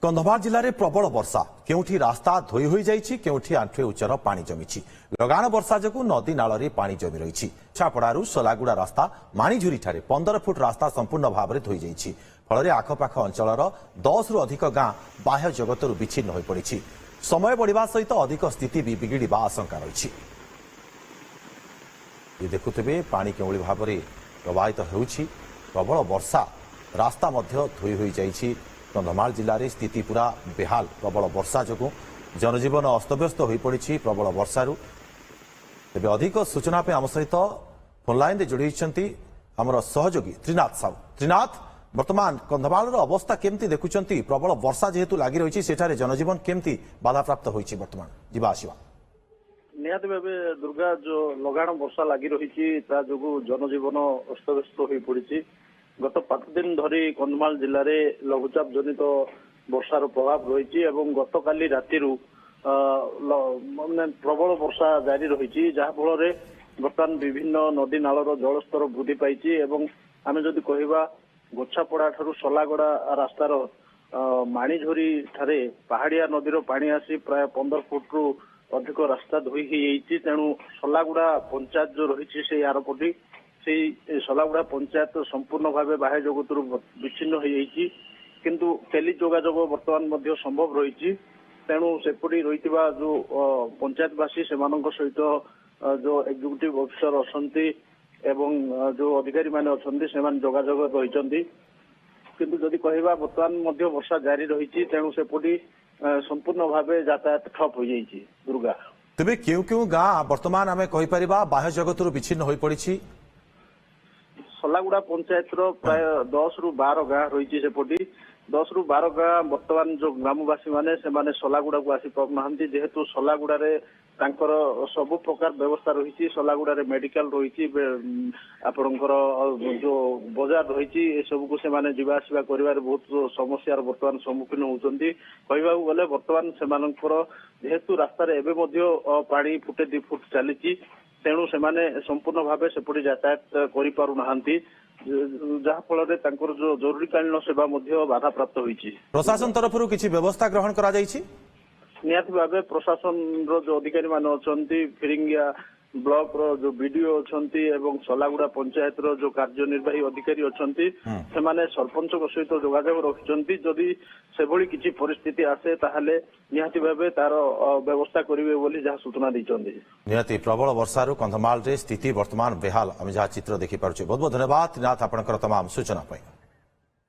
कंधमाल जिले में प्रबल वर्षा केउठी रास्ता धोई हो जाइछि केउठी आंठुए उच्चर पानी जमिछि। लगाण वर्षा जोगु नदी नाल पानी जमी रही। छापड़ारू सोलागुड़ा रास्ता माणीझुरी ठारे 15 फुट रास्ता संपूर्ण भाव में धोई जाइछि। फल आखपाख अंचलर 10 रु अधिक गां बाह्य जगतरू विच्छिन्न हो पड़ी। समय बढ़िबा सहित अधिक स्थिति भी बिगिड़िबा आशंका रही। देखुथिबे पानी केउली भाव में प्रवाहित होउछि। प्रबल वर्षा रास्ता मध्य धोई हो जाइछि। कंधमाल जिले में स्थिति पूरा बेहाल। प्रबल वर्षा जो जनजीवन अस्तव्यस्त हो पड़ी। प्रबल वर्षारू तेज अधिक सूचना आम सहित फोनलाइन जोड़ी आमर सहयोगी त्रिनाथ साहू। त्रिनाथ, वर्तमान कंधमाल अवस्था केमती देखुंट? प्रबल वर्षा जेहेतु लगी रही सेठारे जनजीवन केमती बाधाप्राप्त होइछि वर्तमान जीवा आसिबा? निहाती भावे दुर्गा जो लगाण वर्षा लगी रही जो जनजीवन अस्तव्यस्त हो पड़ी। गत 5 दिन धरी कंधमाल जिले में लघुचाप जनित वर्षार प्रभाव रही। गतकाली राति प्रबल वर्षा जारी रही जहाँफल बर्तमान विभिन्न नदी नालर जलस्तर वृद्धि पाई। आम जदि कहवा गोछापड़ा ठारू सोलागड़ा रास्तार माणीझोरी ठारे पहाड़िया नदीर पानी आसी प्राय 15 फुट रु अधिक रास्ता धोई हो। तेणु सोलागुड़ा पंचायत जो रही से आरपटी से सोलागुड़ा पंचायत संपूर्ण भाव बाह्य जगत विच्छिन्न हो किंतु टेली जोगाजोग बर्तमान संभव रही। तेणु सेपटी रही जो पंचायतवासी से सहित जो एग्जीक्यूटिव ऑफिसर अच्छा एवं जो अधिकारी माने अच्छा से जोगाजोग रही। किंतु जदि कहवा बर्तमान वर्षा जारी रही तेणु सेपटी संपूर्ण भाव यातायात ठप हो जाइए। दुर्गा तेबे क्यों क्यों गाँ वर्तमान आम कहीपर बाह्य जगत विच्छिन्न हो पड़ी? सोलागुड़ा पंचायत प्राय 10 रु 12 गाँ रही। सेपटी 10 रु 12 गाँ बर्तमान जो ग्रामवासी माने से सोलागुड़ा को आसी पाना जेहेतु सोलागुड़ा सबु प्रकार व्यवस्था रही। सोलागुड़ा मेडिकल रही आपणकर जो बजार रही सब को से जावासवा कर बहुत समस्या बर्तमान सम्मुखीन होती। कहवा गले बर्तमान से जेहेतु रास्तार पानी फुटे 2 फुट चली तेणु से संपूर्ण भाव सेपटे यातायात करें जहाँफल जो जरूरीकालीन सेवा बाधाप्राप्त होती। प्रशासन तरफ किसी व्यवस्था ग्रहण करा जाइछि? निहाती भाव प्रशासन जो अधिकारी माने अछंती फिरिंगिया ब्लॉक रो जो बीडीओ अछंती एवं सोलागुड़ा पंचायत रो जो कार्यनिर्वाही अधिकारी अछंती से माने सरपंच को सहित जोगाजोग रखिछंती। जदि सेभली किछि परिस्थिति आसे ताहाले निहाती भाव तार व्यवस्था करिवे बोली जहा सूचना दैछंती। निहाती प्रबल वर्षारू कंधमाल रे स्थिति वर्तमान बेहाल। आम जहाँ चित्र देखि पारुछे। बहुत बहुत धन्यवाद त्रिनाथ आपनकर तमाम सूचना पाई।